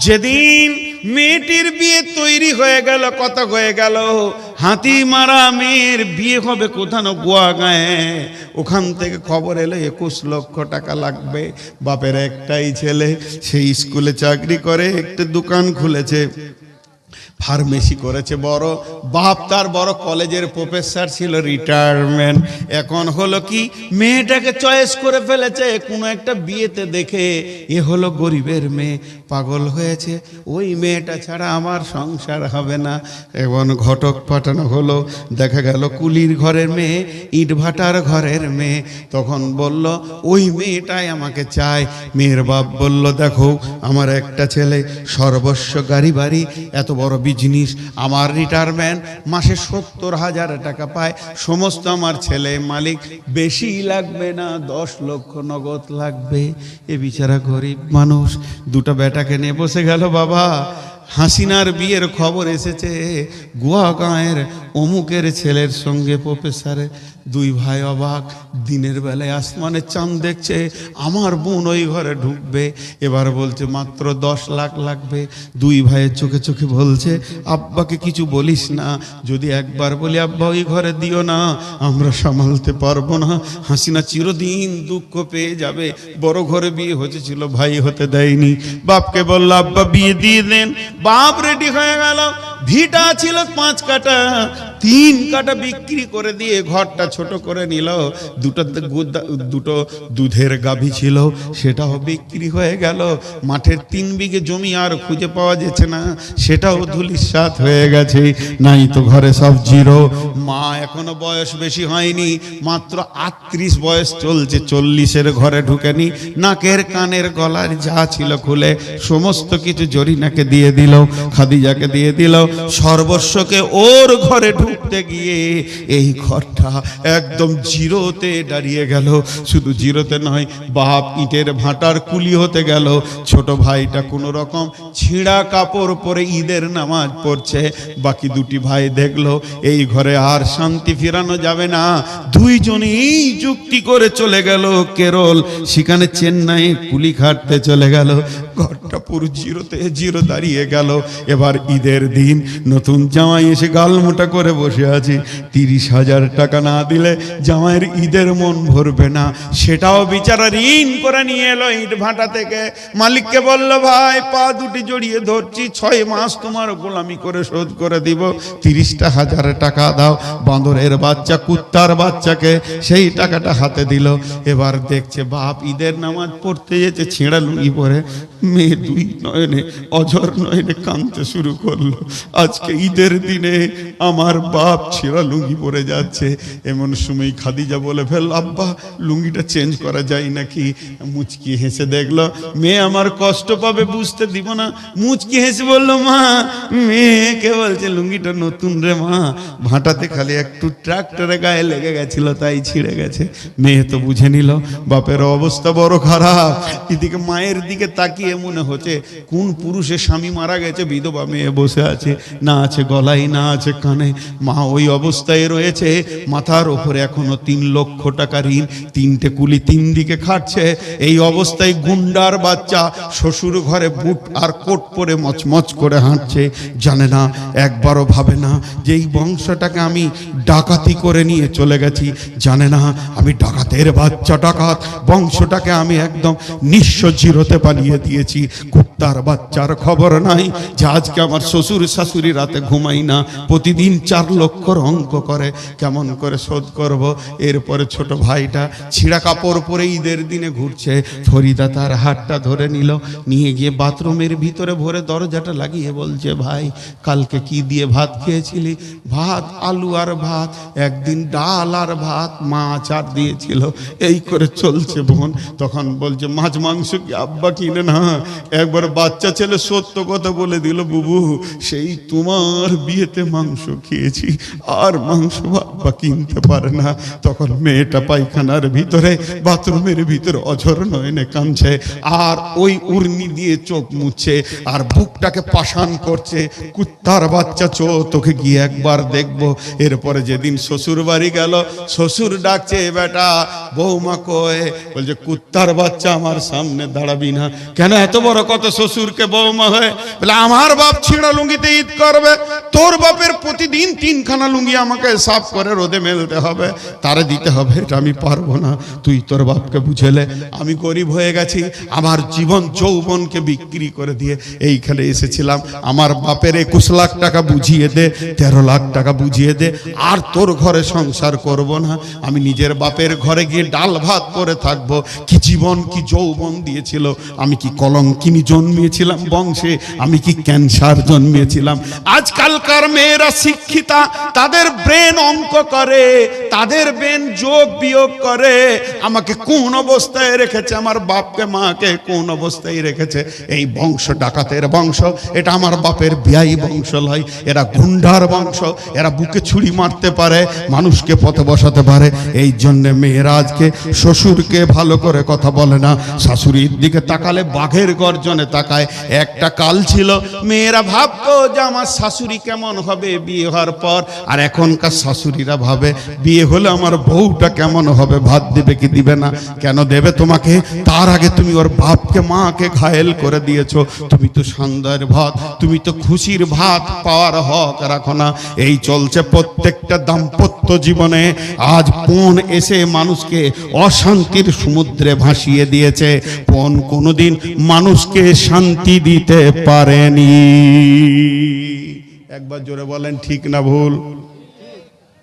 যেদিন মেয়েটির বিয়ে তৈরি হয়ে গেল, কথা হয়ে গেল, হাতি মারা মেয়ের বিয়ে হবে কোথাও গোয়া গায়ে। ওখান থেকে খবর এলো 21 লক্ষ টাকা লাগবে। বাপের একটাই ছেলে, সেই স্কুলে চাকরি করে, একটা দোকান খুলেছে, ফার্মেসি করেছে বড়। বাপ তার বড় কলেজের প্রফেসর ছিল, রিটায়ারমেন্ট। এখন হলো কি, মেয়েটাকে চয়েস করে ফেলেছে কোনো একটা বিয়েতে দেখে। এ হলো গরিবের মেয়ে, পাগল হয়েছে, ওই মেয়েটা ছাড়া আমার সংসার হবে না। এবং ঘটক পাঠানো হলো, দেখা গেল কুলির ঘরের মেয়ে, ইট ভাটার ঘরের মেয়ে। তখন বলল ওই মেয়েটাই আমাকে চায়। মেয়ের বাপ বলল দেখো আমার একটা ছেলে, সর্বস্ব গাড়ি বাড়ি, এত বড় বিজনেস, আমার রিটায়ারমেন্ট, মাসে 70,000 টাকা পায়, সমস্ত আমার ছেলে মালিক, বেশি লাগবে না, 10 লক্ষ নগদ লাগবে। এ বিচারা গরিব মানুষ দুটো বেটাকে নিয়ে বসে গেল। বাবা, হাসিনার বিয়ের খবর এসেছে, গোয়া গাঁয়ের অমুকের ছেলের সঙ্গে প্রফেসরে। দুই ভাই অবাক, দিনের বেলায় আসমানে চাঁদ দেখছে, আমার বোন ওই ঘরে ঢুকবে। এবার বলছে মাত্র 10 লাখ লাগবে। দুই ভাইয়ের চোখে চোখে বলছে আব্বাকে কিছু বলিস না, যদি একবার বলি আব্বা ওই ঘরে দিও না, আমরা সামালতে পারবো না, হাসিনা চিরদিন দুঃখ পেয়ে যাবে। বড় ঘরে বিয়ে হয়েছিল, ভাই হতে দেয়নি। বাপকে বলল আব্বা বিয়ে দিয়ে দেন। বাপ রেডি হয়ে গেল। ভিটা ছিল 5 কাঠা, 3 কাঠা বিক্রি করে দিয়ে ঘরটা ছোট করে নিল। দুটো দুধের গাভী ছিল, সেটাও বিক্রি হয়ে গেল। মাঠের 3 বিঘে জমি আর খুঁজে পাওয়া যাচ্ছে না, সেটাও ধুলিস্যাৎ হয়ে গেছে। নাই তো ঘরে সব জিরো। মা এখনো বয়স বেশি হয়নি, মাত্র 38 বয়স চলছে, 40-এর ঘরে ঢুকেনি। নাকের কানের গলার যা ছিল খুলে সমস্ত কিছু জরিনাকে দিয়ে দিল, খাদিজাকে দিয়ে দিল। সর্বস্বকে ওর ঘরে ঢুকতে গিয়ে এই ঘরটা একদম জিরোতে দাঁড়িয়ে গেল। শুধু জিরোতে নয়, বাপ ইটের ভাটার কুলি হতে গেল। ছোট ভাইটা কোনো রকম ছিঁড়া কাপড় পরে ঈদের নামাজ পড়ছে। বাকি দুটি ভাই দেখলো এই ঘরে আর শান্তি ফিরানো যাবে না, দুইজনেই যুক্তি করে চলে গেল কেরল, সেখানে চেন্নাই কুলি খাটতে চলে গেল। ঘরটা পুরো জিরোতে জিরো দাঁড়িয়ে গেল। এবার ঈদের দিন নতুন জামাই এসে গালমোটা করে বসে আছে। 30,000 টাকা না দিলে জামাইয়ের ঈদের মন ভরবে না। সেটাও বিচারা ঋণ করে নিয়ে এলো ইট ভাটা থেকে। মালিককে বলল ভাই পা দুটি জড়িয়ে ধরছি, 6 মাস তোমার গোলামি করে শোধ করে দিব, 30,000 টাকা দাও। বাঁদরের বাচ্চা, কুত্তার বাচ্চাকে সেই টাকাটা হাতে দিল। এবার দেখছে বাপ ঈদের নামাজ পড়তে যেতে ছেঁড়া লুঙ্গি পরে, মেয়ে দুই নয়নে অঝর নয়নে কাঁদতে শুরু করলো। আজকে ঈদের দিনে আমার বাপ ছেঁড়া লুঙ্গি পরে যাচ্ছে। এমন সময় খাদিজা বলে ফেল আব্বা লুঙ্গিটা চেঞ্জ করা যায় নাকি? মুচকি হেসে দেখলো মেয়ে আমার কষ্ট পাবে, বুঝতে দিব না। মুচকি হেসে বললো মা, মেয়েকে বলছে লুঙ্গিটা নতুন রে মা, ভাটাতে খালি একটু ট্রাক্টরে গায়ে লেগে গেছিল তাই ছিঁড়ে গেছে। মেয়ে তো বুঝে নিল বাপের অবস্থা বড় খারাপ। এদিকে মায়ের দিকে তাকিয়ে মনে হচ্ছে কোন পুরুষের স্বামী মারা গেছে, বিধবা মেয়ে বসে আছে, না আছে গলায় না আছে কানে। মা ওই অবস্থায় রয়েছে, মাথার ওপরে এখনো 3 লক্ষ টাকা ঋণ, 3টে কুলি 3 দিকে খাটছে। এই অবস্থায় গুন্ডার বাচ্চা শ্বশুর ঘরে বুট আর কোট পরে মচমচ করে হাঁটছে। জানে না, একবারও ভাবে না যে এই বংশটাকে আমি ডাকাতি করে নিয়ে চলে গেছি। জানে না আমি ডাকাতের বাচ্চা, ডাকাত বংশটাকে আমি একদম নিঃস্ব জিরোতে পালিয়ে দিয়েছি। কুত্তার বাচ্চার খবর নাই যে আজকে আমার শ্বশুর শাশুড়ি রাতে ঘুমাই না, প্রতিদিন 4 লক্ষর অঙ্ক করে, কেমন করে শোধ করব। এরপরে ছোট ভাইটা ছিঁড়া কাপড় পরে ঈদের দিনে ঘুরছে। ফরিদা তার হাতটা ধরে নিল, নিয়ে গিয়ে বাথরুমের ভিতরে ভরে দরজাটা লাগিয়ে বলছে ভাই কালকে কি দিয়ে ভাত খেয়েছিলি? ভাত, আলু আর ভাত, একদিন ডাল আর ভাত, মাছ আর দিয়েছিল। এই করে চলছে বোন। তখন বলছে মাছ মাংস কি আব্বা কিনে না? একবার বাচ্চা ছেলে সত্য কথা বলে দিল, বুবু সেই তোমার বিয়েতে মাংস খেয়েছি, আর মাংস বাবা কিনতে পারে না। তখন মেয়েটা পায়খানার ভিতরে, বাথরুমের ভিতরে অঝর নয়নে কাঁদছে, আর ওই উর্নি দিয়ে চোখ মুছছে, আর বুকটাকে পাষাণ করছে। কুত্তার বাচ্চা, চো তোকে গিয়ে একবার দেখবো। এরপরে যেদিন শ্বশুর বাড়ি গেল, শ্বশুর ডাকছে, বেটা বৌমা কয়? বলছে কুত্তার বাচ্চা আমার সামনে দাঁড়াবি না। কেন? এত বড় কত শ্বশুরকে বৌমা হয়ে? বলে আমার বাপ ছিঁড়া লুঙ্গিতে ঈদ করবে, তোর বাপের প্রতিদিন 3খানা লুঙ্গি আমাকে সাফ করে রোদে মেলতে হবে, তারে দিতে হবে, এটা আমি পারবো না। তুই তোর বাপকে বুঝেলে। আমি গরিব হয়ে গেছি, আমার জীবন যৌবনকে বিক্রি করে দিয়ে এইখানে এসেছিলাম। আমার বাপের 21 লাখ টাকা বুঝিয়ে দে, 13 লাখ টাকা বুঝিয়ে দে, আর তোর ঘরে সংসার করব না। আমি নিজের বাপের ঘরে গিয়ে ডাল ভাত করে থাকবো। কি জীবন, কি যৌবন দিয়েছিল। আমি কি কলঙ্কিনী জন্মিয়েছিলাম বংশে? আমি কি ক্যান্সার জন্মিয়েছিলাম? আজকালকার মেয়েরা শিক্ষিতা, তাদের ব্রেন অঙ্ক করে, তাদের ব্রেন যোগ বিয়োগ করে। আমাকে কোন অবস্থায় রেখেছে, আমার বাপকে মাকে কোন অবস্থায় রেখেছে। এই বংশ ডাকাতের বংশ, এটা আমার বাপের বিয়াই বংশ নয়। এরা গুন্ডার বংশ, এরা বুকে ছুরি মারতে পারে, মানুষকে পথে বসাতে পারে। এই জন্য মেয়েরা আজকে শ্বশুরকে ভালো করে কথা বলে না, শাশুড়ির দিকে তাকালে বাঘের গর্জনে তাকায়। একটা কাল ছিল মেয়েরা ভাবতো যে আমার শাশুড়ি কেমন হবে বিয়ে হওয়ার পর, আর এখনকার শাশুড়িরা ভাবে বিয়ে হলে আমার বউটা কেমন হবে, ভাত দেবে কি দিবে না। কেন দেবে তোমাকে? তার আগে তুমি ওর বাপকে মাকে ঘায়েল করে দিয়েছো। তুমি তো সন্ধ্যার ভাত, তুমি তো খুশির ভাত পাওয়ার হক রাখো না। এই চলছে প্রত্যেকটা দাম্পত্য জীবনে। আজ পণ এসে মানুষকে অশান্তির সমুদ্রে ভাসিয়ে দিয়েছে। পণ কোনোদিন মানুষকে শান্তি দিতে পারেনি। একবার জোরে বলেন ঠিক না ভুল?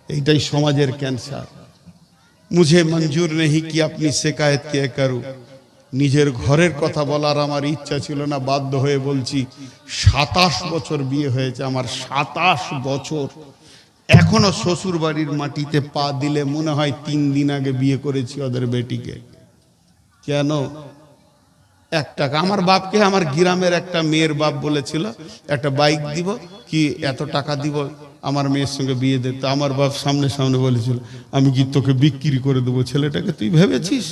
এইটাই সমাজের ক্যান্সার। মুঝে মঞ্জুর নেই কি আপনি শিকায়ত কে করু। নিজের ঘরের কথা বলার আমার ইচ্ছা ছিল না, বাধ্য হয়ে বলছি। 27 বছর বিয়ে হয়েছে আমার, 27 বছর। এখনো শ্বশুর বাড়ির মাটিতে পা দিলে মনে হয় 3 দিন আগে বিয়ে করেছি ওদের বেটিকে। কেন? 1 টাকা। আমার বাপকে আমার গ্রামের একটা মেয়ের বাপ বলেছিল একটা বাইক দিব, কি এত টাকা দিব আমার মেয়ের সঙ্গে বিয়ে দিতে। আমার বাপ সামনে সামনে বলেছিল আমি কি তোকে বিক্রি করে দেবো ছেলেটাকে, তুই ভেবেছিস?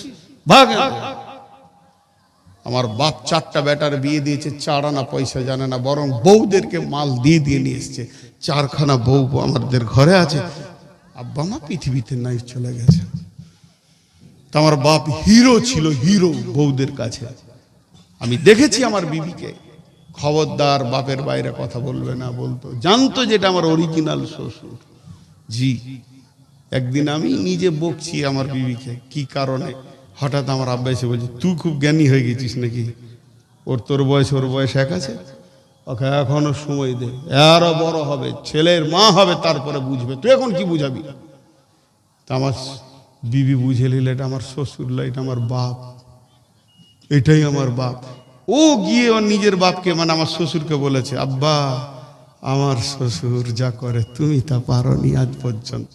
ভাগ। আমার বাপ 4টা বেটার বিয়ে দিয়েছে, 4 আনা পয়সা জানে না, বরং বউদেরকে মাল দিয়ে দিয়ে নিয়ে এসছে। 4খানা বউ আমাদের ঘরে আছে। আব্বা মা পৃথিবীতে নাই, চলে গেছে। তা আমার বাপ হিরো ছিল, হিরো বউদের কাছে। আমি দেখেছি আমার বিবিকে, খবরদার বাপের বাইরে কথা বলবে না বলতো, জানতো যেটা আমার অরিজিনাল শ্বশুর। জি, একদিন আমি নিজে বকছি আমার বিবিকে, কি কারণে? হঠাৎ আমার আব্বা এসে বলছে তুই খুব জ্ঞানী হয়ে গেছিস নাকি? তোর বয়স ওর বয়স এক আছে, ওকে এখনো সময় দে, আরো বড় হবে, ছেলের মা হবে, তারপরে বুঝবে, তুই এখন কি বুঝাবি? তা আমার বিবি বুঝে নিলে এটা আমার শ্বশুর নয়, এটা আমার বাপ, এটাই আমার বাপ। ও গিয়ে ওর নিজের বাপকে মানে আমার শ্বশুরকে বলেছে আব্বা আমার শ্বশুর যা করে তুমি তা পারোনি আজ পর্যন্ত,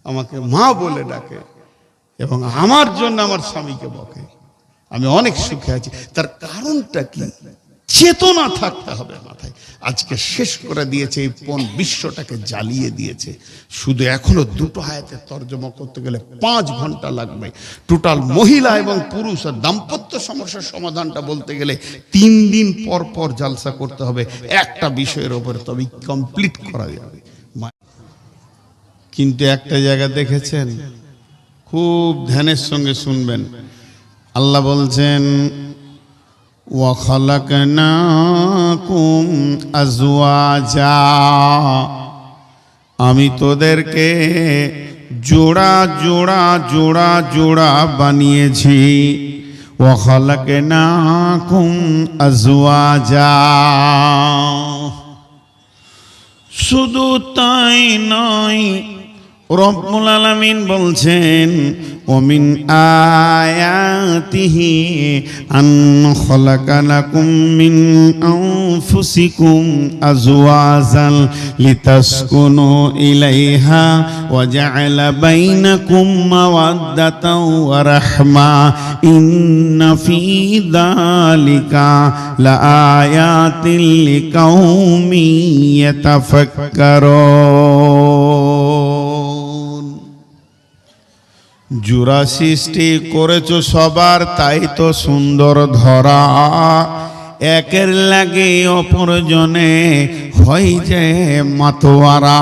আমাকে মা বলে ডাকে এবং আমার জন্য আমার স্বামীকে বকে। আমি অনেক সুখে আছি। তার কারণটা কি? চেতনা থাকতে হবে মাথায়। আজকে শেষ করে দিয়েছে এই পণ, বিশ্বটাকে জ্বালিয়ে দিয়েছে। শুধু এখনো 2টো আয়াতের তর্জমা করতে গেলে 5 ঘন্টা লাগবে। টোটাল মহিলা এবং পুরুষ আর দাম্পত্য সমস্যার সমাধানটা বলতে গেলে 3 দিন পর পর জালসা করতে হবে একটা বিষয়ের উপরে, তবে কমপ্লিট করা যাবে। কিন্তু একটা জায়গা দেখেছেন, খুব ধ্যানের সঙ্গে শুনবেন। আল্লাহ বলছেন ওয়াখালাকনাকুম আজওয়াজা, আমি তোদেরকে জোড়া জোড়া জোড়া জোড়া বানিয়েছি। ওয়াখালাকনাকুম আজওয়াজা, শুধু তাই নয় রব্বুল আলামিন বলছেন ওমিন আয়াতিহি আন খালাকা লাকুম মিন আনফুসিকুম আজওয়াজান লিতাসকুনু ইলাইহা ওয়া জাআলা বাইনাকুম মাওয়াদ্দাতাও ওয়া রাহমা ইন্না ফী যালিকা লাআয়াতিন লিকাউমিন ইয়াতাফাক্কারুন। জোড়া সৃষ্টি করেছো সবার, তাই তো সুন্দর ধরা, একের লাগে অপরজনে হয় যে মাতোয়ারা।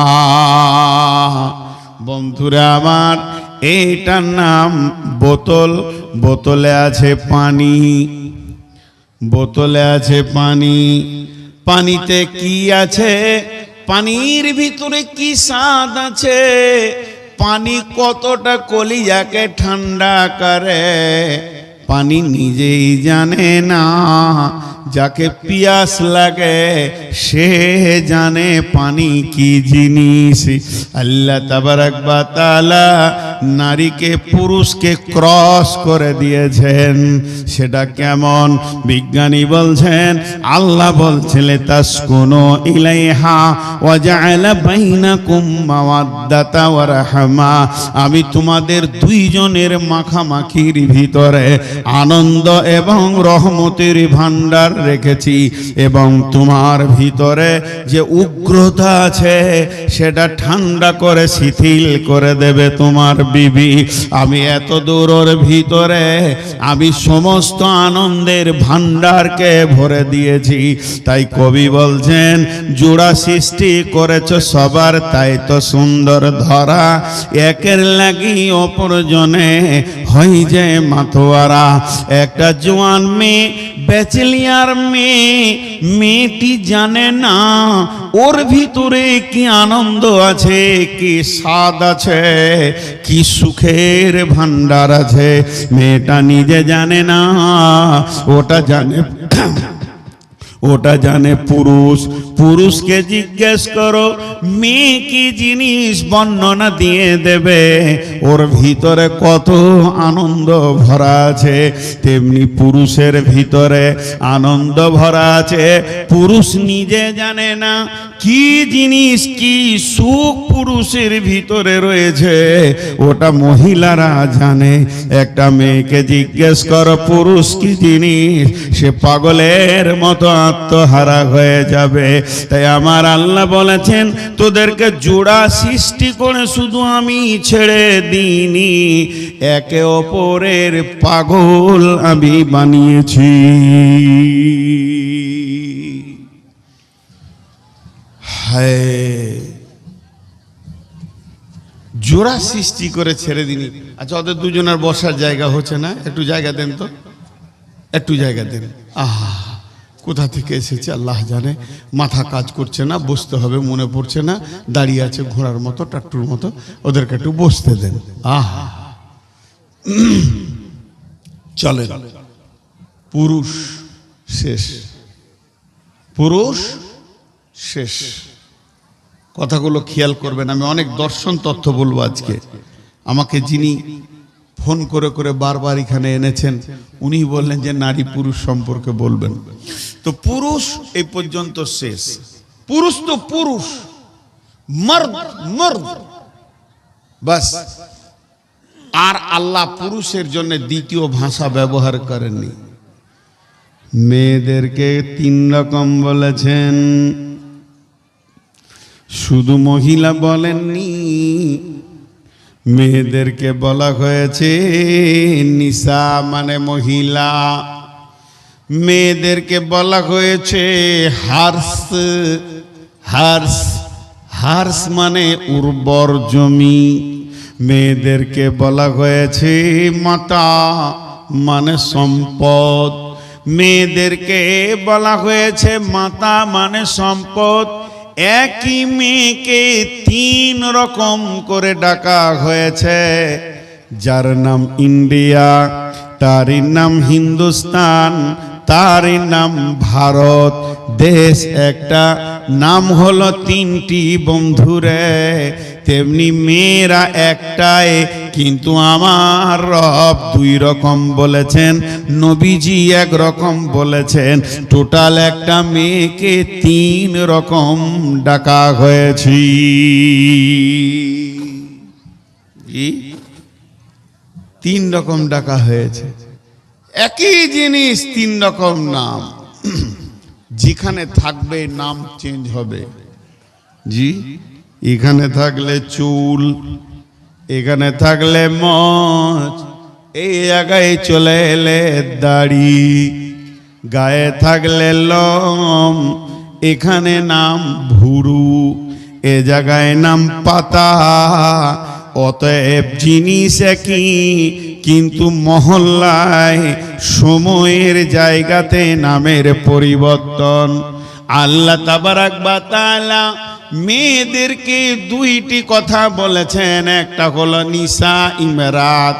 বন্ধুরা আমার, এইটার নাম বোতল। বোতলে আছে পানি, বোতলে আছে পানি। পানিতে কি আছে? পানির ভিতরে কি স্বাদ আছে? পানি কতটা কলিজাকে ঠান্ডা করে পানি নিজেই জানে না। যাকে পিয়াস লাগে সে জানে পানি কি জিনিস। আল্লাহ তাবারক ওয়া তাআলা নারীকে পুরুষকে ক্রস করে দিয়েছেন। সেটা কেমন? বিজ্ঞানী বলছেন, আল্লাহ বলছেন তাসকুনু ইলাইহা ওয়া জাআলা বাইনাকুম মাওয়াদ্দাতা ওয়া রাহমা। আমি তোমাদের দুইজনের মাখামাখির ভিতরে আনন্দ এবং রহমতের ভান্ডার রেখেছি, এবং তোমার ভিতরে যে উগ্রতা আছে সেটা ঠান্ডা করে শিথিল করে দেবে তোমার বিবি। আমি এত দূরের ভিতরে আমি সমস্ত আনন্দের ভান্ডারকে ভরে দিয়েছি। তাই কবি বলছেন, জোড়া সৃষ্টি করেছো সবার, তাই তো সুন্দর ধরা, একের লাগি অপরজনে হয় যে মাতোয়ারা। একটা জোয়ান মেয়ে, ব্যাচেলিয়ার মেয়ে, মেয়েটি জানে না ওর ভিতরে কি আনন্দ আছে, কি স্বাদ আছে, কি সুখের ভান্ডার আছে। মেয়েটা নিজে জানে না, ওটা জানে ওটা জানে পুরুষ। পুরুষকে জিজ্ঞেস করো মেয়ে কি জিনিস, বর্ণনা দিয়ে দেবে ওর ভিতরে কত আনন্দ ভরা আছে। তেমনি পুরুষের ভিতরে আনন্দ ভরা আছে, পুরুষ নিজে জানে না কি জিনিস, কি সুখ পুরুষের ভিতরে রয়েছে, ওটা মহিলারা জানে। একটা মেয়েকে জিজ্ঞেস করো পুরুষ কি জিনিস, সে পাগলের মতো আত্মহারা হয়ে যাবে। তাই আমার আল্লাহ বলেছেন, তোদেরকে জোড়া সৃষ্টি করে শুধু আমি ছেড়ে দিইনি, একে অপরের পাগল আমি বানিয়েছি। হায়, জোড়া সৃষ্টি করে ছেড়ে দিনি। আচ্ছা, ওদের দুজনের বসার জায়গা হচ্ছে না, একটু জায়গা দেন তো, একটু জায়গা দেন। আহা, কোথা থেকে এসেছে আল্লাহ জানে, মাথা কাজ করছে না, বসতে হবে মনে পড়ছে না, দাঁড়িয়ে আছে ঘোড়ার মতো, টাট্টুর মতো, ওদেরকে একটু বসতে দেন। আহা, চলে। পুরুষ শেষ, পুরুষ শেষ। কথাগুলো খেয়াল করবেন। আমি অনেক দর্শন তথ্য বলবো আজকে। আমাকে যিনি ফোন করে করে বারবার এখানে এনেছেন, উনি বললেন যে নারী পুরুষ সম্পর্কে বলবেন। তো পুরুষ এই পর্যন্ত শেষ। পুরুষ তো পুরুষ, মর্দ মর্দ, বাস। আর আল্লাহ পুরুষের জন্য দ্বিতীয় ভাষা ব্যবহার করেননি। মেয়েদেরকে 3 রকম বলেছেন, শুধু মহিলা বলেননি। মেয়েদেরকে বলা হয়েছে নিসা মানে মহিলা, মেয়েদেরকে বলা হয়েছে হার্স, হার্স, হার্স মানে উর্বর জমি। মেয়েদেরকে বলা হয়েছে মাতা মানে সম্পদ। মেয়েদেরকে বলা হয়েছে মাতা মানে সম্পদ। একই মেয়েকে 3 রকম করে ডাকা হয়েছে। যার নাম ইন্ডিয়া, তারই নাম হিন্দুস্তান, তার নাম ভারত। দেশ একটা, নাম হলো তিনটি বন্ধুরে। তেমনি মেয়েরা একটাই, কিন্তু আমার রব দুই রকম বলেছেন, নবীজি এক রকম বলেছেন। টোটাল একটা মেয়েকে তিন রকম ডাকা হয়েছে। তিন রকম ডাকা হয়েছে, একই জিনিস তিন রকম নাম। যেখানে থাকবে নাম চেঞ্জ হবে। জি, এখানে থাকলে চুল, এখানে থাকলে মোচ, এই জায়গায় চলে এলে দাড়ি, গায়ে থাকলে লোম, এখানে নাম ভুরু, এ জায়গায় নাম পাতা। অতএব জিনিস একই, কিন্তু মহল্লায় সময়ের জায়গাতে নামের পরিবর্তন। আল্লাহ তাবারাক ওয়া তাআলা মেয়েদেরকে দুইটি কথা বলেছেন। একটা হলো নিসা ইমরাত,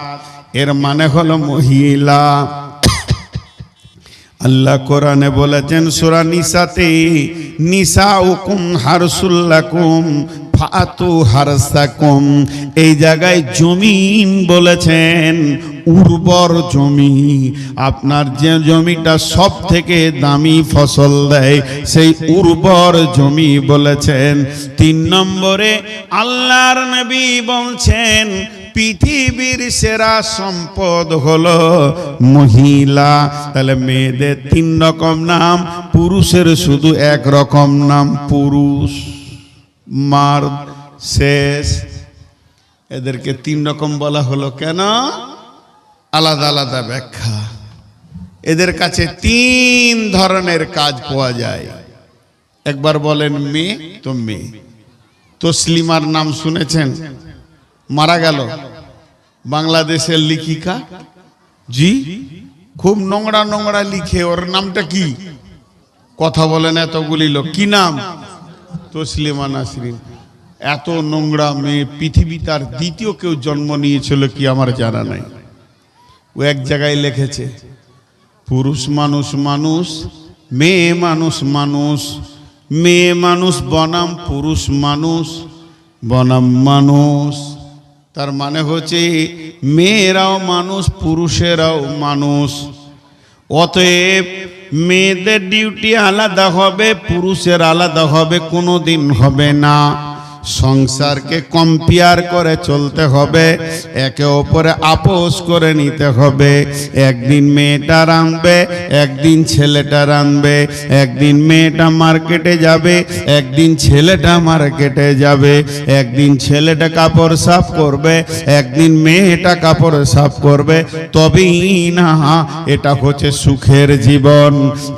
এর মানে হলো মহিলা। আল্লাহ কোরআনে বলেছেন সূরা নিসাতে, নিসাউকুম হারসুল লাকুম ফাতু হারসাকুম। এই জায়গায় জমিন বলেছেন উর্বর জমি। আপনার যে জমিটা সব থেকে দামি ফসল দেয়, সেই উর্বর জমি বলেছেন। 3 নম্বরে আল্লাহর নবী বলছেন পৃথিবীর সেরা সম্পদ হলো মহিলা। তাহলে মেয়েদের 3 রকম নাম, পুরুষের শুধু এক রকম নাম, পুরুষ মার্দ শেষ। এদেরকে 3 রকম বলা হলো কেন? আলাদা আলাদা ব্যাখ্যা। এদের কাছে 3 ধরনের কাজ পাওয়া যায়। একবার বলেন মেয়ে তো মেয়ে। তসলিমার নাম শুনেছেন? মারা গেল বাংলাদেশের লেখিকা। জি, খুব নোংরা নোংরা লিখে। ওর নামটা কি? কথা বলেন এতগুলি লোক, কি নাম? তসলিমা নাসরিন। এত নোংরা মেয়ে পৃথিবী তার দ্বিতীয় কেউ জন্ম নিয়েছিল কি আমার জানা নাই। ও এক জায়গায় লিখেছে পুরুষ মানুষ মানুষ, মেয়ে মানুষ মানুষ, মেয়ে মানুষ বনাম পুরুষ মানুষ বনাম মানুষ। তার মানে হচ্ছে মেয়েরাও মানুষ, পুরুষেরাও মানুষ। অতএব মেয়েদের ডিউটি আলাদা হবে, পুরুষের আলাদা হবে, কোনোদিন হবে না। সংসারকে কম্পেয়ার করে চলতে হবে, একে অপরে আপোষ করে নিতে হবে। একদিন মেয়েটা রাঁধবে, একদিন ছেলেটা রাঁধবে। একদিন মেয়েটা মার্কেটে যাবে, একদিন ছেলেটা মার্কেটে যাবে। একদিন ছেলেটা কাপড় সাফ করবে, একদিন মেয়েটা কাপড় সাফ করবে। তবেই না এটা হচ্ছে সুখের জীবন।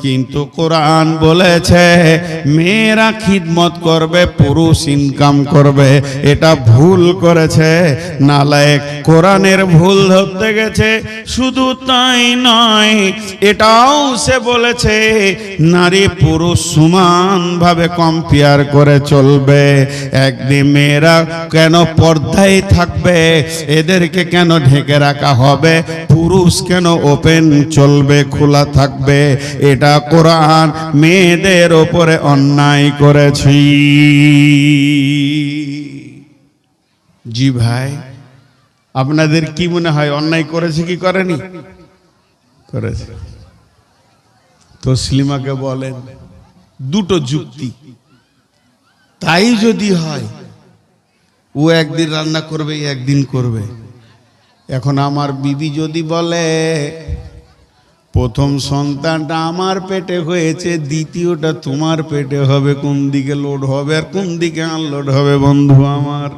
কিন্তু কোরআন বলেছে মেয়েরা খিদমত করবে, পুরুষ ইনকাম করবে। এটা ভুল করেছে নালায়েক, কোরআনের ভুল ধরতে গেছে। শুধু তাই নয়, এটাও সে বলেছে নারী পুরুষ সমান ভাবে কম্পেয়ার করে চলবে। একদিন মেয়েরা কেন পর্দায় থাকবে, এদেরকে কেন ঢেকে রাখা হবে? পুরুষ কেন ওপেন চলবে, খোলা থাকবে? এটা কোরআন মেয়েদের ওপরে অন্যায় করেছি। জি ভাই, আপনাদের কি মনে হয় অন্যায় করেছে কি করেনি? করেছে। তসলিমাকে বলেন দুটো যুক্তি। তাই যদি হয়, ও একদিন রান্না করবে, একদিন করবে। এখন আমার বিবি যদি বলে প্রথম সন্তানটা আমার পেটে হয়েছে, দ্বিতীয়টা তোমার পেটে হবে, কোন দিকে লোড হবে আর কোন দিকে আনলোড হবে? বন্ধু আমার,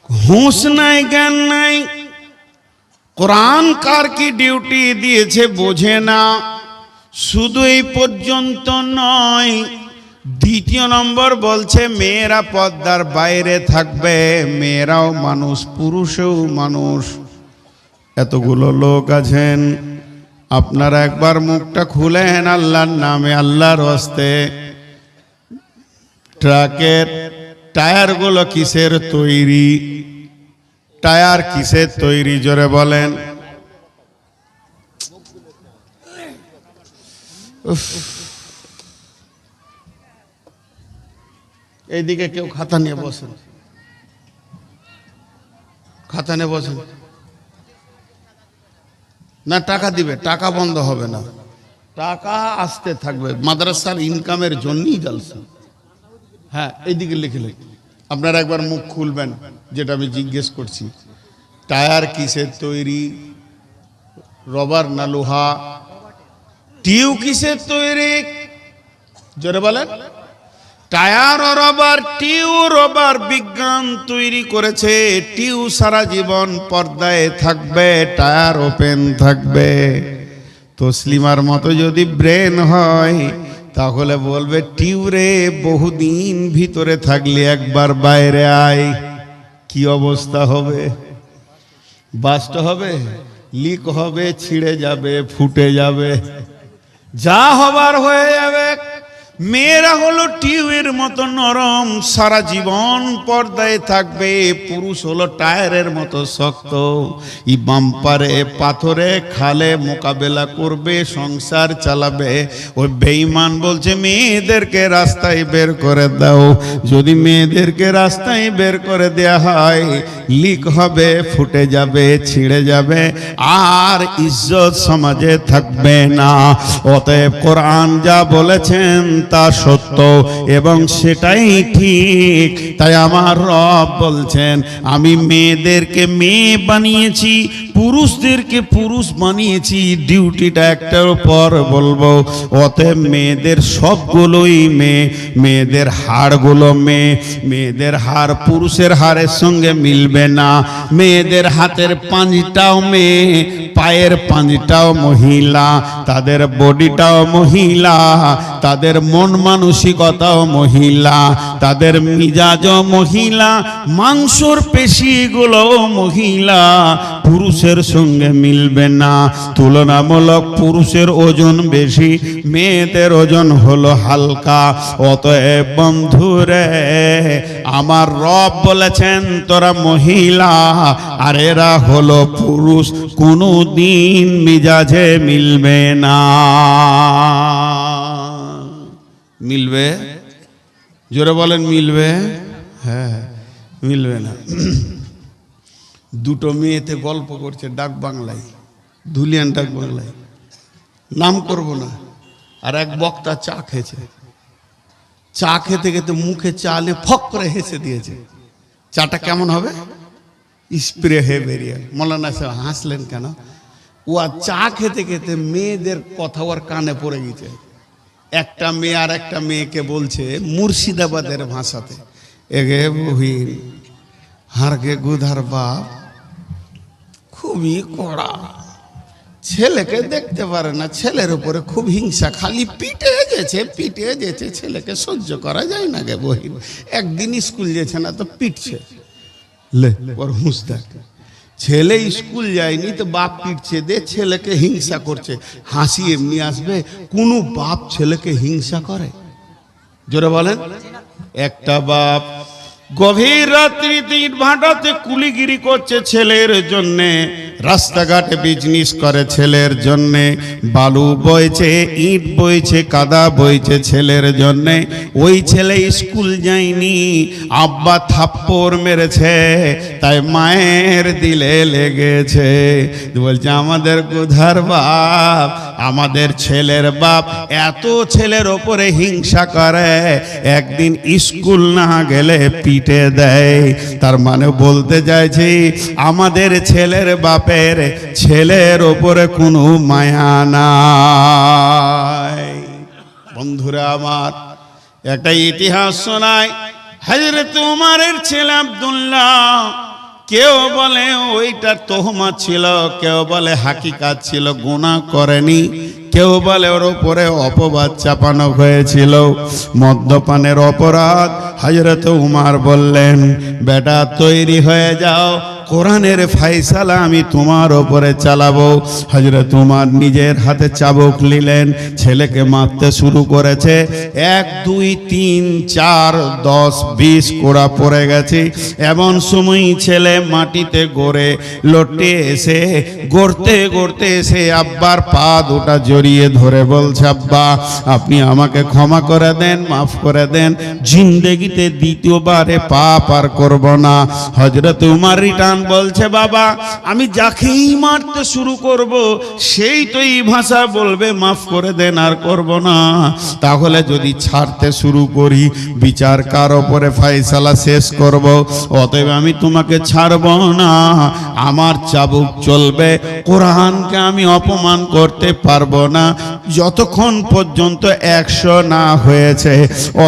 হুঁশ নাই, জ্ঞান নাই। কোরআন কার কি ডিউটি দিয়েছে বোঝে না। শুধু এই পর্যন্ত নয়, দ্বিতীয় নম্বর বলছে মেয়েরা পর্দার বাইরে থাকবে। মেয়েরাও মানুষ, পুরুষও মানুষ। এতগুলো লোক আছেন, আপনারা একবার মুখটা খুলেন আল্লাহর নামে, আল্লাহর হস্তে। ট্রাকের টায়ারগুলো কিসের তৈরি? টায়ার কিসের তৈরি জোরে বলেন? উফ, এইদিকে কেউ খাতা নিয়ে বসেন, খাতা নিয়ে বসেন। না, টাকা দিবে, টাকা বন্ধ হবে না, টাকা আসতে থাকবে, মাদ্রাসার ইনকামের জন্যই জালসা। হ্যাঁ, এইদিকে লিখে লিখে আপনারা একবার মুখ খুলবেন, যেটা আমি জিজ্ঞেস করছি। টায়ার কিসের তৈরি? রবার না লোহা? টিউ কিসের তৈরি? জোরে বলেন। টায়ার ও রবার, টিউ রবার বিজ্ঞান তৈরি করেছে। টিউ সারা জীবন পর্দায় থাকবে, টায়ার ওপেন থাকবে। তসলিমার মতো যদি ব্রেন হয় তাহলে বলবে টিউ রে বহুদিন ভিতরে থাকলে একবার বাইরে আয়, কি অবস্থা হবে? বাস্ট হবে, লিক হবে, ছিঁড়ে যাবে, ফুটে যাবে, যা হবার হয়ে যাবে। মেয়েরা হলো টিউবের মতো নরম, সারা জীবন পর্দায় থাকবে। পুরুষ হলো টায়ারের মতো শক্ত, ই বাম্পারে পাথরে খালে মোকাবেলা করবে, সংসার চালাবে। ওই বেঈমান বলছে মেয়েদেরকে রাস্তায় বের করে দাও। যদি মেয়েদেরকে রাস্তায় বের করে দেয়া হয়, লিক হবে, ফুটে যাবে, ছিঁড়ে যাবে, আর ইজ্জত সমাজে থাকবে না। অতএব কোরআন যা বলেছেন তা সত্য এবং সেটাই ঠিক। তাই আমার রব বলছেন, আমি মেয়েদেরকে মেয়ে বানিয়েছি, পুরুষদেরকে পুরুষ বানিয়েছি। ডিউটিটা একটার পর বলবো। অতএব মেয়েদের সবগুলোই মেয়ে, মেয়েদের হাড়গুলো মেয়ে। মেয়েদের হাড় পুরুষের হাড়ের সঙ্গে মিলবে না। মেয়েদের হাতের পাঁজটাও মেয়ে, পায়ের পাঁজটাও মহিলা, তাদের বডিটাও মহিলা, তাদের মন মানসিকতাও মহিলা, তাদের মিজাজও মহিলা, মাংসর পেশিগুলো মহিলা। পুরুষের সঙ্গে মিলবে না। তুলনামূলক পুরুষের ওজন বেশি, মেয়েদের ওজন হলো হালকা। অতএব বন্ধুরে, আমার রব বলেছেন তোরা মহিলা আর এরা হলো পুরুষ, কোনো দিন মিজাজে মিলবে না। মিলবে? জোরে বলেন, মিলবে? হ্যাঁ, মিলবে না। দুটো মেয়েতে গল্প করছে ডাক বাংলায়, ধুলিয়ান ডাক বাংলায়, নাম করব না। আর এক বক্তা চা খেয়েছে, চা খেতে খেতে মুখে চালে ফক করে হেসে দিয়েছে। চাটা কেমন হবে? স্প্রে হয়ে বেরিয়ে। মৌলানা সাহেব হাসলেন কেন? ও আর চা খেতে খেতে মেয়েদের কথা ওর কানে পড়ে গেছে। একটা মেয়ে আর একটা মেয়েকে বলছে মুর্শিদাবাদের ভাষাতে, এগে বহিন হারকে গুধার বাপ খুবই কড়া, ছেলেকে দেখতে পারে না, ছেলের উপরে খুব হিংসা, খালি পিটে যেছে, ছেলেকে সহ্য করা যায় না গে বহিন। একদিন স্কুল যেছে না তো পিটছে। লে ওর হুঁশ দেখ, ছেলে স্কুল যায়নি তো বাপ পিটছে, দে ছেলেকে হিংসা করছে। হাসি এমনি আসবে, কোনো বাপ ছেলেকে হিংসা করে? জোরে বলেন। একটা বাপ গভীর রাত্রিতে ইট ভাটাতে কুলিগিরি করছে ছেলের জন্যে, রাস্তাঘাটে বিজনেস করে ছেলের জন্যে, বালু বইছে, ইট বইছে, কাদা বইছে ছেলের জন্যে। ওই ছেলে স্কুল যায়নি, আব্বা থাপ্পড় মেরেছে, তাই মায়ের দিলে লেগেছে। বলছে আমাদের কোধার বাপ, আমাদের ছেলের বাপ এত ছেলের ওপরে হিংসা করে, একদিন স্কুল না গেলে পিটে দেয়। তার মানে বলতে চাইছি আমাদের ছেলের বাপের ছেলের ওপরে কোনো মায়া নাই। বন্ধুরা আমার, একটা ইতিহাস শোনায়। হযরত উমরের ছেলে আব্দুল্লাহ, কেউ বলে ওইটা তোহমত ছিল, কেউ বলে হাকিকাত ছিল, গুনাহ করেনি, কেউ বলে ওর উপরে অপবাদ চাপানো হয়েছিল, মদ্যপানের অপরাধ। হযরত উমর বললেন, বেটা তৈরি হয়ে যাও, কোরআনের ফায়সালা আমি তোমার ওপরে চালাবো। হযরত উমর নিজের হাতে চাবুক নিলেন, ছেলেকে মারতে শুরু করেছে। 1 2 3 4 10 20 কোড়া পড়ে গেছে। এমন সময় ছেলে মাটিতে গড়ে লটে এসে গড়তে গড়তে এসে আব্বার পা দুটা জড়িয়ে ধরে বলছে, আব্বা আপনি আমাকে ক্ষমা করে দেন, মাফ করে দেন, জিন্দেগিতে দ্বিতীয়বারে পাপ আর করব না। হযরত উমর রিটার্ন বলছে, বাবা আমি যাকেই মারতে শুরু করব সেই তো এই ভাষা বলবে মাফ করে দেন আর করব না। তাহলে যদি ছাড়তে শুরু করি বিচার কার ওপরে ফায়সালা শেষ করব? অতএব আমি তোমাকে ছাড়ব না, আমার চাবুক চলবে। কোরআনকে আমি অপমান করতে পারবো না। যতক্ষণ পর্যন্ত 100 না হয়েছে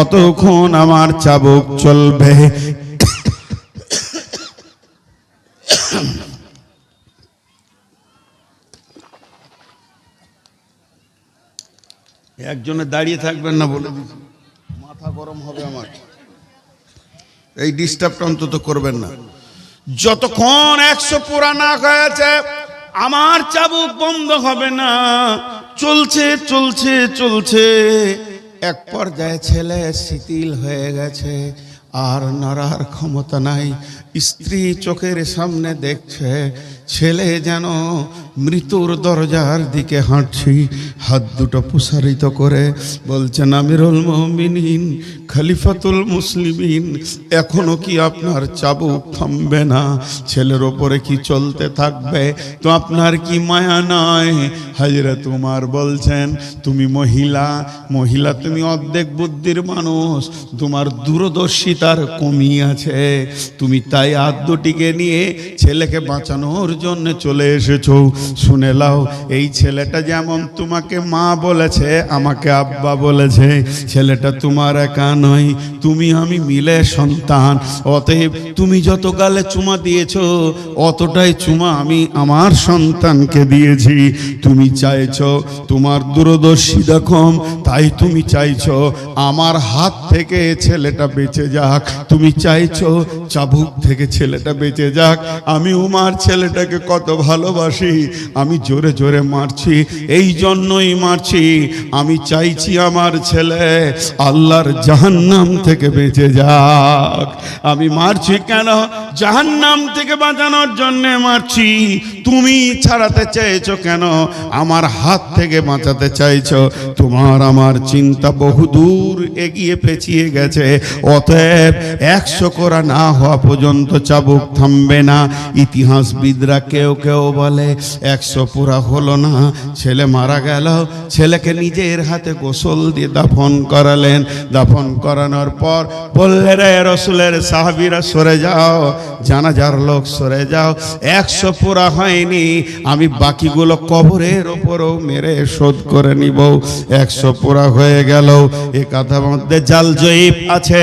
অতক্ষণ আমার চাবুক চলবে। একজনে দাঁড়িয়ে থাকবেন না বলে দিচ্ছি, মাথা গরম হবে আমার। এই ডিস্টার্বটা অন্তত করবেন না। যতক্ষণ 100 পুরা না হয়েছে আমার চাবুক বন্ধ হবে না। চলছে চলছে চলছে, এক পর্যায়ে ছেলে শিথিল হয়ে গেছে, আর নড়ার ক্ষমতা নাই। স্ত্রী চোখের সামনে দেখছে ছেলে যেন মৃত্যুর দরজার দিকে হাঁটছি। হাত দুটো প্রসারিত করে বলছেন, আমিরুল মুমিনিন, খলিফাতুল মুসলিমিন, এখনো কি আপনার চাবুক থামবে না? ছেলের ওপরে কি চলতে থাকবে? তো আপনার কি মায়া নয়? হযরত উমর বলছেন, তুমি মহিলা, মহিলা তুমি অর্ধেক বুদ্ধির মানুষ, তোমার দূরদর্শিতার কমি আছে। তুমি তাই হাত দুটিকে নিয়ে ছেলেকে বাঁচানোর জন্য চলে এসেছো। শুনে লাও, এই ছেলেটা যেমন তোমাকে মা বলেছে, আমাকে আব্বা বলেছে, ছেলেটা তোমার একা নয়, তুমি আমি মিলে সন্তান। অতএব তুমি যত গালে চুমা দিয়েছো অতটাই চুমা আমি আমার সন্তানকে দিয়েছি। তুমি চাইছো তোমার দূরদর্শিতা কম, তাই তুমি চাইছো আমার হাত থেকে ছেলেটা বেঁচে যাক, তুমি চাইছো চাবুক থেকে ছেলেটা বেঁচে যাক। আমি উমার ছেলেটাকে কত ভালোবাসি, আমি জোরে জোরে মারছি, এই জন্যই মারছি। আমি চাইছি আমার ছেলে আল্লাহর জাহান্নাম থেকে বেঁচে যাক। আমি মারছি কেন? জাহান্নাম থেকে বাঁচানোর জন্য মারছি। তুমি ছাড়াতে চাইছো কেন? আমার হাত থেকে বাঁচাতে চাইছো। তোমার আমার চিন্তা বহুদূর এগিয়ে পেছিয়ে গেছে। অতএব 100 কোরা না হওয়া পর্যন্ত চাবুক থামবে না। ইতিহাসবিদরা কেউ কেউ বলে 100 পুরা হলো না, ছেলে মারা গেল। ছেলেকে নিজের হাতে গোসল দিয়ে দাফন করালেন। দাফন করানোর পর বললেন, রে রাসূলের সাহাবীরা সরে যাও, জানাজার লোক সরে যাও। 100 পুরা হয়নি, আমি বাকিগুলো কবরের ওপরও মেরে শোধ করে নিব। 100 পুরা হয়ে গেল। এই কথার মধ্যে জাল জয়ীব আছে,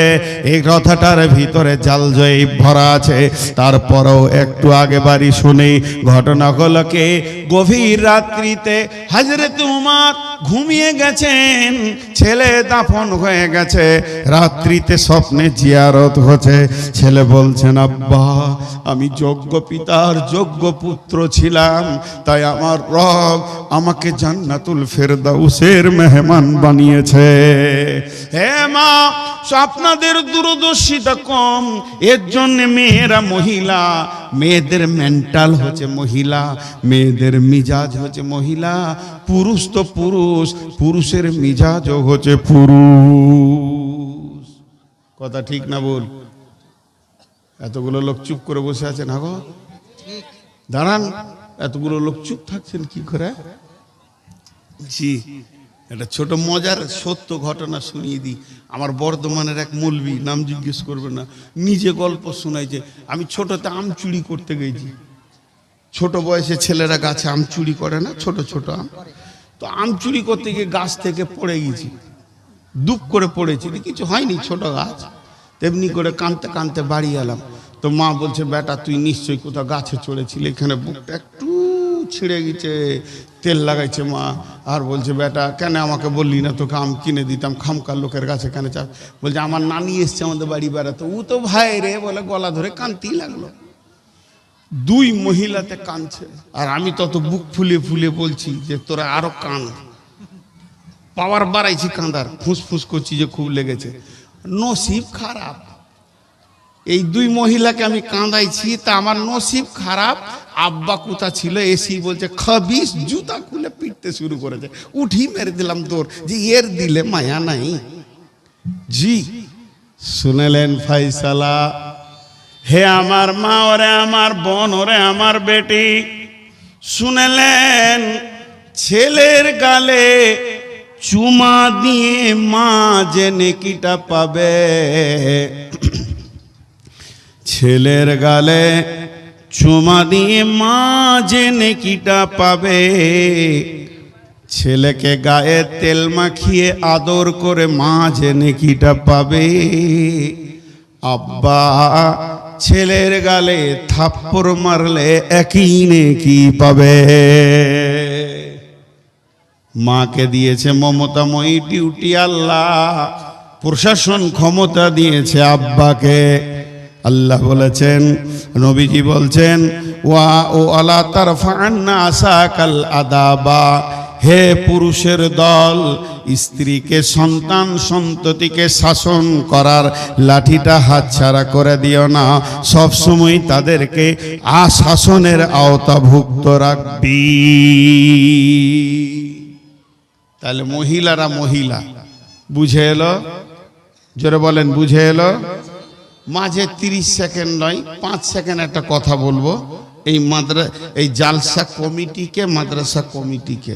এই কথাটার ভিতরে জাল জয়ীব ভরা আছে। তারপরেও একটু আগে বাড়ি শুনি ঘটনাগুলোকে। গভীর রাত্রিতে হযরত উমর ঘুমিয়ে গেছেন, ছেলে দাফন হয়ে গেছে। রাত্রিতে স্বপ্নে জিয়ারত হচ্ছে। ছেলে বলছেন, আব্বা আমি যোগ্য পিতার যোগ্য পুত্র ছিলাম, তাই আমার রব আমাকে জান্নাতুল ফেরদাউসের মেহমান বানিয়েছে। হে মা, আপনাদের দূরদর্শিতা কম, এর জন্য মেয়েরা মহিলা, মেয়েদের মেন্টাল হচ্ছে মহিলা, মেয়েদের মিজাজ হচ্ছে মহিলা। পুরুষ তো পুরুষ, পুরুষের মিজাজও হচ্ছে পুরুষ। কথা ঠিক না বল? এতগুলো লোক চুপ করে বসে আছেন। আগো দাঁড়ান, এতগুলো লোক চুপ থাকছেন কি করে? জি, একটা ছোট মজার সত্য ঘটনা শুনিয়ে দিই। আমার বর্ধমানের এক মৌলবি, নাম জিজ্ঞেস করবে না, নিজে গল্প শোনাইছে। আমি ছোটতে আম চুরি করতে গেছি। ছোট বয়সে ছেলেরা গাছে আম চুরি করে না, ছোট ছোট আম। তো আম চুরি করতে গিয়ে গাছ থেকে পড়ে গেছি, দুপ করে পড়েছি, কিছু হয়নি, ছোট গাছ। তেমনি করে কাঁদতে কাঁদতে বাড়ি এলাম। তো মা বলছে, বেটা তুই নিশ্চয়ই কোথাও গাছে চড়েছিলি, এখানে বুকটা একটু ছিঁড়ে গেছে। তেল লাগাইছে মা, আর বলছে, বেটা কেন আমাকে বললি না, তোকে আম কিনে দিতাম, খামকার লোকের কাছে কেন চা? বলছে, আমার নানি এসছে আমাদের বাড়ি বেড়াতে, ও তো ভাই রে বলে গলা ধরে কাঁদতেই লাগলো। দুই মহিলাতে কাঁদছে, আর আমি তত বুক ফুলে ফুলে বলছি যে তোরা আরো কান, পাওয়ার বাড়াইছি কাঁদার, ফুসফুস করছি যে খুব লেগেছে। নসিব খারাপ, এই দুই মহিলাকে আমি কাঁদাইছি, তা আমার নসিব খারাপ। আব্বা কোথা ছিল, এসি বলছে খাবিস, জুতা খুলে পিটতে শুরু করেছে। উঠি মেরে দিলাম তোর, যে এর দিলে মায়া নাই। জি শুনেলেন ফাইসালা? হে আমার মা, ওরে আমার বোন, ওরে আমার বেটি, শুনেলেন ছেলের গালে চুমা দিয়ে মা যে নেকিটা পাবে, ছেলের গালে চুমা দিয়ে মা যে নেকিটা পাবে, ছেলেকে গায়ে তেল মাখিয়ে আদর করে মা যে নেকিটা পাবে, আব্বা ছেলের গালে থাপ্পড় মারলে একই নেকি পাবে। মাকে দিয়েছে মমতাময়ী ডিউটি আল্লাহ, প্রশাসন ক্ষমতা দিয়েছে আব্বাকে। আল্লাহ বলেছেন, নবীজি বলছেন, ওয়া ও আলা তারফা'আন্না আসাকাল আদাবা, হে পুরুষের দল, স্ত্রীকে, সন্তান সন্ততিকে শাসন করার লাঠিটা হাতছাড়া করে দিও না, সব সময় তাদেরকে শাসনের আওতাভুক্ত রাখবি। তাহলে মহিলারা মহিলা, বুঝে এলো? জোরে বলেন, বুঝে এলো? মাঝে 30 সেকেন্ড নয়, 5 সেকেন্ড একটা কথা বলবো এই জালসা কমিটিকে, মাদ্রাসা কমিটিকে।